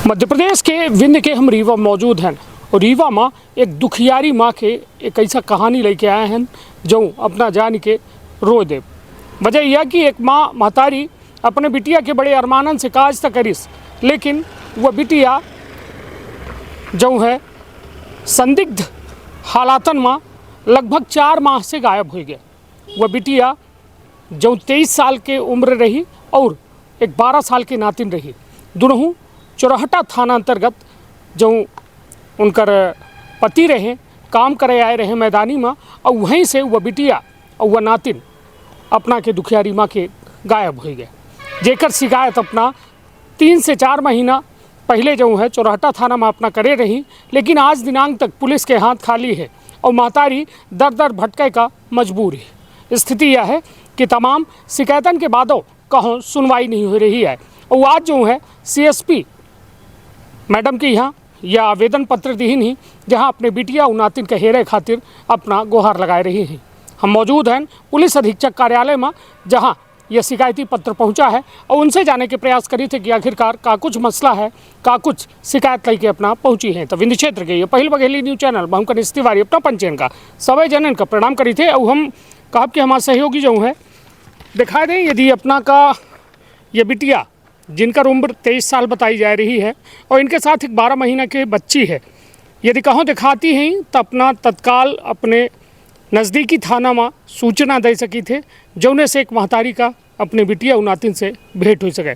मध्य प्रदेश के विंध्य के हम रीवा मौजूद हैं और रीवा माँ एक दुखियारी माँ के एक ऐसा कहानी लेके आए हैं जो अपना जान के रो दे। वजह यह कि एक माँ महतारी अपने बिटिया के बड़े अरमानन से काज तक करिस, लेकिन वह बिटिया जो है संदिग्ध हालातन माँ लगभग 4 माह से गायब हो गए। वह बिटिया जो 23 साल के उम्र रही और एक 12 साल की नातिन रही। दोनों चौराहटा थाना अंतर्गत जो उनकर पति रहे काम करे आए रहे मैदानी में, और वहीं से वह बिटिया और वह नातिन अपना के दुखियारी माँ के गायब हो गए। जेकर शिकायत अपना 3 से 4 महीना पहले जो है चौराहटा थाना में अपना करे रही, लेकिन आज दिनांक तक पुलिस के हाथ खाली है और महतारी दर दर भटके का मजबूर है। स्थिति यह है कि तमाम शिकायतन के बादों कहों सुनवाई नहीं हो रही है और आज जो है CSP मैडम के यहाँ यह आवेदन पत्र दी नहीं, जहाँ अपने बिटिया और नातिन के हेरे खातिर अपना गुहार लगाए रही हैं। हम मौजूद हैं पुलिस अधीक्षक कार्यालय में, जहाँ यह शिकायती पत्र पहुँचा है और उनसे जाने के प्रयास करी थे कि आखिरकार का कुछ मसला है, का कुछ शिकायत लेके अपना पहुँची है। तो विंध्य क्षेत्र के ये पहल बघेली न्यूज़ चैनल हम कनिष्ठ तिवारी अपना पंचयन का सभी जनन का प्रणाम करी थे और हम कहा कि हमारे सहयोगी जो है दिखा दें यदि अपना का ये बिटिया जिनका उम्र 23 साल बताई जा रही है और इनके साथ एक 12 महीना के बच्ची है, यदि कहों दिखाती हैं तो अपना तत्काल अपने नज़दीकी थाना में सूचना दे सकी थे, जौने से एक महतारी का अपने बिटिया और नातिन से भेंट हो सके।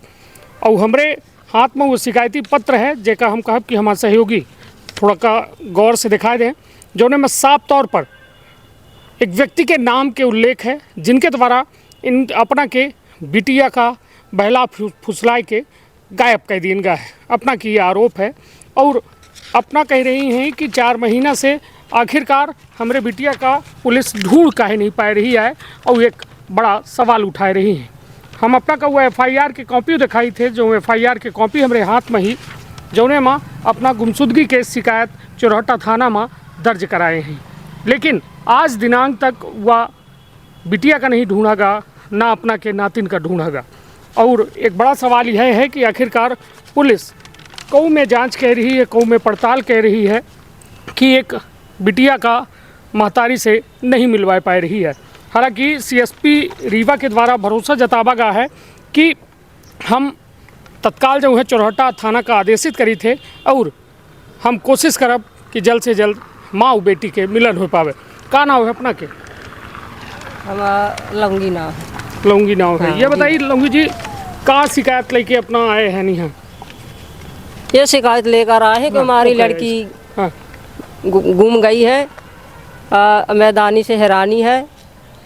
और हमारे हाथ में वो शिकायती पत्र है जेका हम कहब कि हमारे सहयोगी थोड़ा का गौर से दिखाए दें, जौने में साफ तौर पर एक व्यक्ति के नाम के उल्लेख है जिनके द्वारा इन अपना के बिटिया का बहला फुसलाए के गायब कर दिया गया है। अपना की ये आरोप है और अपना कह रही हैं कि 4 महीना से आखिरकार हमारे बिटिया का पुलिस ढूंढ काहे नहीं पा रही है और एक बड़ा सवाल उठाए रही हैं। हम अपना का वो FIR की कॉपी दिखाई थे, जो FIR की कॉपी हमारे हाथ में ही जौने माँ अपना गुमशुदगी के शिकायत चौराहटा थाना में दर्ज कराए हैं, लेकिन आज दिनांक तक वह बिटिया का नहीं ढूंढा गा, ना अपना के नातिन का ढूंढा गा। और एक बड़ा सवाल यह है कि आखिरकार पुलिस कऊ में जांच कह रही है, कऊ में पड़ताल कह रही है कि एक बिटिया का महतारी से नहीं मिलवा पा रही है। हालांकि CSP रीवा के द्वारा भरोसा जतावा गया है कि हम तत्काल जो है चौराहटा थाना का आदेशित करी थे और हम कोशिश करब कि जल्द से जल्द माँ और बेटी के मिलन हो पावे। का नाम है अपना के? लौंगी नाव है। लौंगी नाव है। ये बताइए लौंगी जी, का शिकायत लेके अपना आए हैं? नहीं है ये शिकायत लेकर आए हैं कि हमारी लड़की गुम गई है, मैदानी से हैरानी है।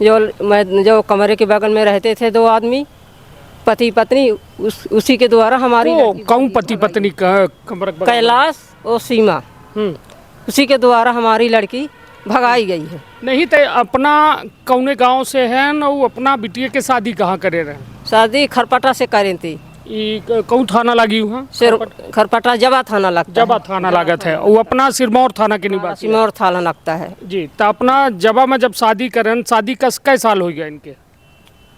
जो कमरे के बगल में रहते थे 2 आदमी पति पत्नी, उसी के द्वारा हमारी कौन पति पत्नी का कैलाश और सीमा, उसी के द्वारा हमारी लड़की भगाई गई है। नहीं तो अपना कौने गांव से है न, वो अपना बिटिया के शादी कहाँ करे रहे? शादी खरपटा से करें थी। कौन थाना लगी हुआ? खरपटा जबा थाना लगता जबा थाना लागत है। वो अपना सिरमौर थाना के निवासी सिरमौर थाना लगता है जी। तो अपना जबा में जब शादी करें, शादी का कै साल हो गया इनके?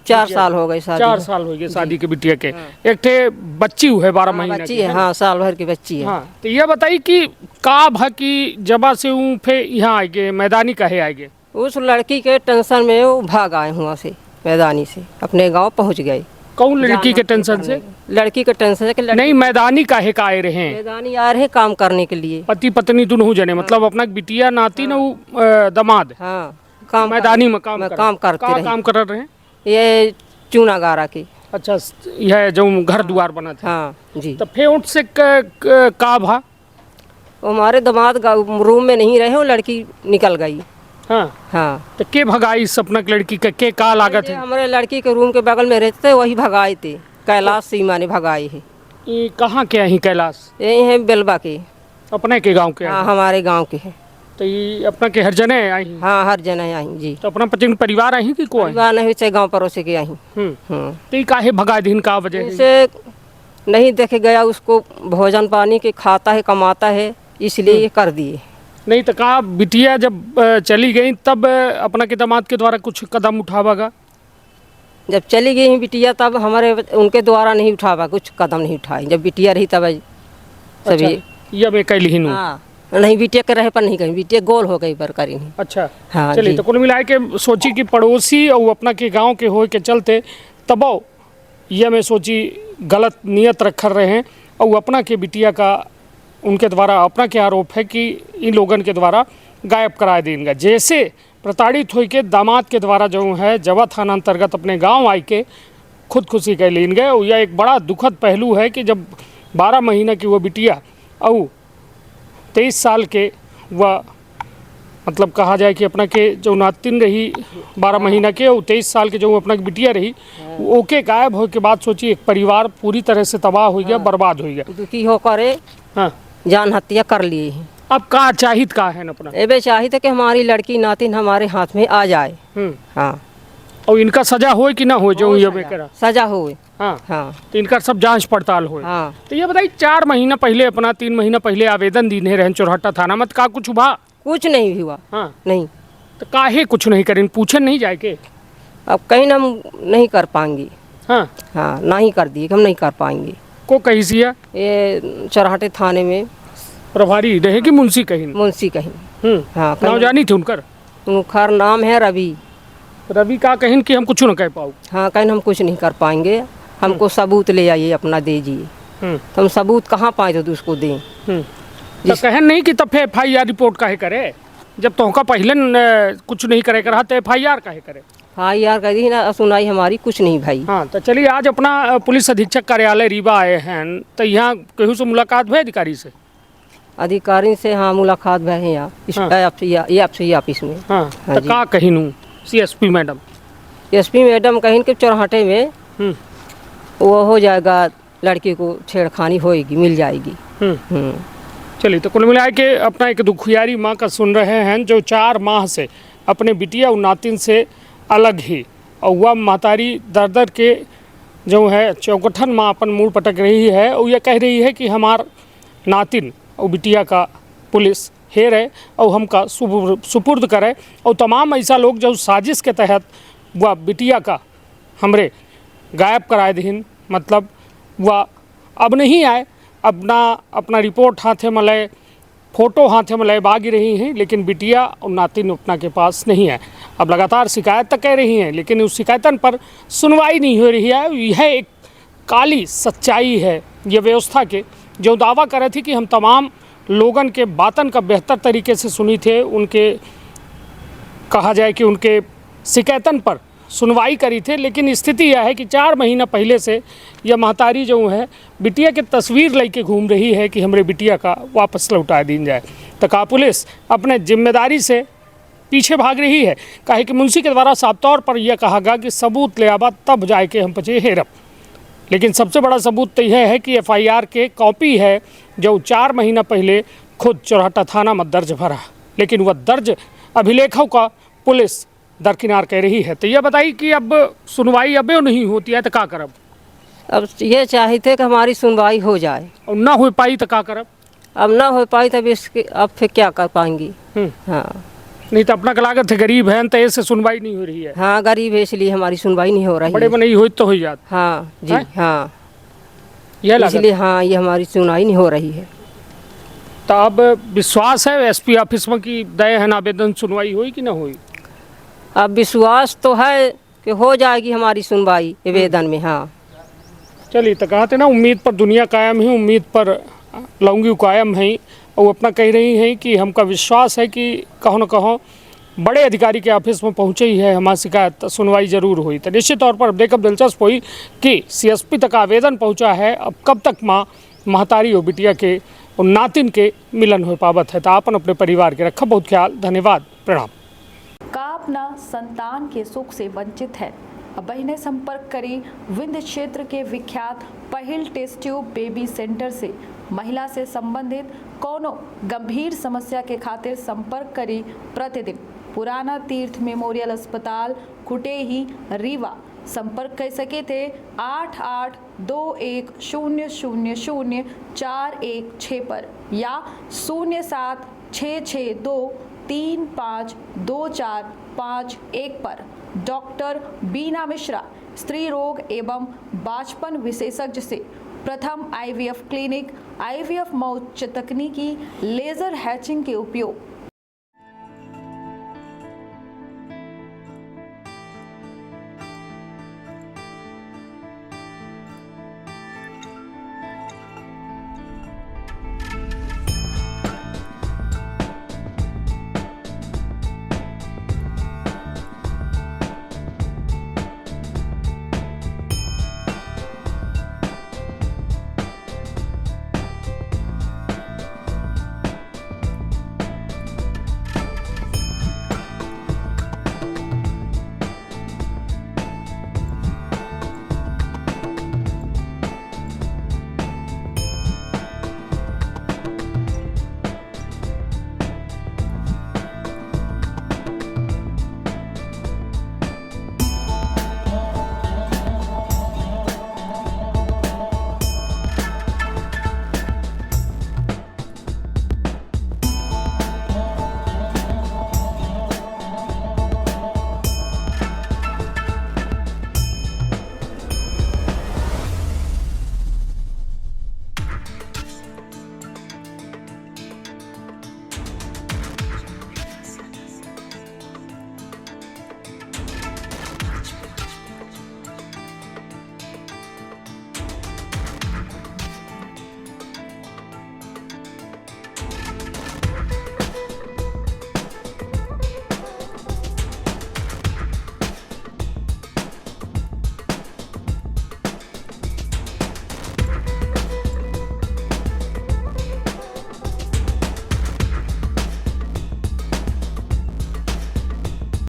4 साल हो गए शादी। 4 साल हो गए शादी के बिटिया के। एक थे बच्ची है 12 महीने बच्ची है। हाँ, साल भर की बच्ची है। हाँ, तो ये बताइए कि का भा की जबा से फिर यहाँ आए गए, मैदानी काहे आए गए? उस लड़की के टेंशन में वो भाग आए हुआ से, मैदानी से अपने गांव पहुंच गए। कौन लड़की के टेंशन से? लड़की के टेंशन से कि नहीं, मैदानी काहे का आए रहे? मैदानी आ रहे काम करने के लिए। पति पत्नी दोनों जने, मतलब अपना बिटिया नाती न दामाद। हाँ, काम मैदानी में काम करते रहे। काम कर रहे हैं ये चूना गारा की। अच्छा, यह जो घर द्वार बना था। हाँ जी। तो फिर उठ से का भा? हमारे दामाद रूम में नहीं रहे, वो लड़की निकल गई। हाँ। तो के भगाई इस अपना लड़की के का लागत है? हमारे लड़की के रूम के बगल में रहते थे, वही भगाए थे। कैलाश सीमा ने भगाई है। ये कहाँ के हैं कैलाश? यही है बेलबा के, अपने के गांव के? हाँ, हमारे गांव के हैं। तो ये अपना के हर जने आई? हाँ, हर जने आई जी। तो अपना परिवार आई कि कोई? परिवार नहीं, चाहे गाँव पड़ोसी के आई। तो ये काहे भगा दिन का वजह से नहीं देखे गया, उसको भोजन पानी के खाता है, कमाता है, इसलिए कर दिए। नहीं तो कहा बिटिया जब चली गई तब अपना के दामाद के द्वारा कुछ कदम उठावागा? जब चली गई बिटिया तब हमारे उनके द्वारा नहीं उठावा, कुछ कदम नहीं उठाए। जब बिटिया रही तब सभी। ये मैं कह ली हूँ। हाँ, नहीं बीटेक के रहे पर नहीं कहीं बीटेक गोल हो गई पर करी नहीं। अच्छा हाँ चलिए, जी। तो कुल मिला के सोची कि पड़ोसी और अपना के गांव के हो के चलते तबो ये मैं सोची गलत नियत रख रहे हैं और अपना के बिटिया का उनके द्वारा अपना के आरोप है कि इन लोगन के द्वारा गायब करा देंगे। जैसे प्रताड़ित हो के दामाद के द्वारा जो है जवा थाना अंतर्गत अपने गांव आई के खुदकुशी कर लीन गए। और यह एक बड़ा दुखद पहलू है कि जब 12 महीना की वो बिटिया और 23 साल के वह मतलब कहा जाए कि अपना के जो नातिन रही 12 महीना के और 23 साल के जो अपना की बिटिया रही, ओके गायब हो के बाद सोची एक परिवार पूरी तरह से तबाह हो गया, बर्बाद हो गया। दुखी हो करे हाँ, जान हत्या कर लिए हैं। अब का चाहित का है न अपना? एबे चाहिए कि हमारी लड़की नातिन हमारे हाथ में आ जाए। हाँ, और इनका सजा होए कि ना हो जो ये बेकरा? सजा हुए। हाँ हाँ तो इनका सब जांच पड़ताल होए। हाँ। तो ये बताइए 4 महीना पहले अपना 3 महीना पहले आवेदन दीने रहन चोरहट्टा थाना मत का कुछ हुआ? कुछ नहीं हुआ। हाँ, नहीं। तो काहे कुछ नहीं करें, पूछे नहीं जाए के? अब कहीं हम नहीं कर पाएंगे। हाँ हाँ, ना ही कर दिए, हम नहीं कर पाएंगे। को कही सिया ये चौराहे थाने में प्रभारी रहे कि मुंशी कहीं? मुंशी कहीं। हाँ, नाम जानी थी उनकर? उनका नाम है रवि। रवि का कहीं कि हम कुछ न कह पाओ। हाँ, कहीं हम कुछ नहीं कर पाएंगे, हमको सबूत ले आइए अपना दीजिए। हम्म, तो हम सबूत कहाँ पाए तो उसको दें। तो कहन नहीं कि तब FIR रिपोर्ट काहे करे? जब तोहका पहले कुछ नहीं करे रहा तो FIR काहे करे? हाँ यार, कह दी ना, सुनाई हमारी कुछ नहीं भाई। हाँ तो चलिए, आज अपना पुलिस अधीक्षक कार्यालय रीवा आए हैं, तो यहाँ केहू से मुलाकात हुई अधिकारी से? अधिकारी से हाँ मुलाकात भई है यहाँ ये ऑफिस में। हाँ, हाँ तो जी। का कहिनू CSP मैडम? SP मैडम कहीं के चौराहे में हम्म, वो हो जाएगा, लड़की को छेड़खानी होएगी, मिल जाएगी। हम्म। चलिए, तो कुल मिला के अपना एक दुखियारी माँ का सुन रहे हैं जो 4 माह से अपने बिटिया और नातिन से अलग ही, और वह महतारी दर दर के जो है चौकठन माँ अपन मुँह पटक रही है और यह कह रही है कि हमार नातिन और बिटिया का पुलिस हेर है और हमका सुपुर्द करे। और तमाम ऐसा लोग जो साजिश के तहत वह बिटिया का हमरे गायब कराए दीन, मतलब वह अब नहीं आए, अपना रिपोर्ट हाथे में लय, फोटो हाथे में लय बागी रही हैं, लेकिन बिटिया और नातिन अपना के पास नहीं है। अब लगातार शिकायत तक कह रही हैं, लेकिन उस शिकायतन पर सुनवाई नहीं हो रही है। यह एक काली सच्चाई है ये व्यवस्था के, जो दावा कर रहे थे कि हम तमाम लोगन के बातन का बेहतर तरीके से सुनी थे, उनके कहा जाए कि उनके शिकायतन पर सुनवाई करी थे। लेकिन स्थिति यह है कि 4 महीना पहले से यह महतारी जो है बिटिया के तस्वीर लेके घूम रही है कि हमारे बिटिया का वापस लौटा दी जाए। तो का पुलिस अपने जिम्मेदारी से पीछे भाग रही है? काहे कि मुंशी के द्वारा साफ तौर पर यह कहा गया कि सबूत ले आबा तब जाए के हम पचे हेरब। लेकिन सबसे बड़ा सबूत तो यह है कि FIR के कॉपी है जो 4 महीना पहले खुद चौराहा थाना में दर्ज भरा, लेकिन वह दर्ज अभिलेखों का पुलिस दरकिनार कह रही है। तो यह बताइए कि अब सुनवाई अब नहीं होती है तो क्या करब? अब ये चाहते कि हमारी सुनवाई हो जाए, और ना हो पाई तो क्या करब? अब ना हो पाई तब इसके अब फिर क्या कर पाएंगी। हाँ, नहीं तो अपना लागत है गरीब है तो ऐसे सुनवाई नहीं हो रही है। हाँ, गरीब है इसलिए हमारी सुनवाई नहीं हो रही बड़े है। में नहीं हुई तो हो जात। हाँ जी। हैं? हाँ, यह लागत। इसलिए हाँ, ये हमारी सुनवाई नहीं हो रही है। तो अब विश्वास है SP ऑफिस में कि दया है आवेदन सुनवाई हुई कि ना हुई? अब विश्वास तो है कि हो जाएगी हमारी सुनवाई आवेदन में। हाँ चलिए, तो कहते ना उम्मीद पर दुनिया कायम है, उम्मीद पर लौंगी कायम है। और अपना कह रही हैं कि हमका विश्वास है कि कहो न कहो बड़े अधिकारी के ऑफिस में पहुँचे ही है, हमारी शिकायत सुनवाई जरूर हुई। तो निश्चित तौर पर अब देखब दिलचस्प हुई कि CSP तक आवेदन पहुँचा है, अब कब तक माँ महतारी और बिटिया के और नातिन के मिलन हो पावत है। तो आपन अपने परिवार के रखा बहुत ख्याल। धन्यवाद, प्रणाम। का अपना संतान के सुख से वंचित है? अब बहिने संपर्क करी विंध्य क्षेत्र के विख्यात पहिल टेस्ट ट्यूब बेबी सेंटर से। महिला से संबंधित कोनो गंभीर समस्या के खातिर संपर्क करी प्रतिदिन पुराना तीर्थ मेमोरियल अस्पताल कुटेही रीवा। संपर्क कर सके थे 8821000416 पर या 076623524551 पर। डॉक्टर बीना मिश्रा, स्त्री रोग एवं बांझपन विशेषज्ञ से प्रथम IVF क्लिनिक, IVF में उच्च तकनीकी लेजर हैचिंग के उपयोग,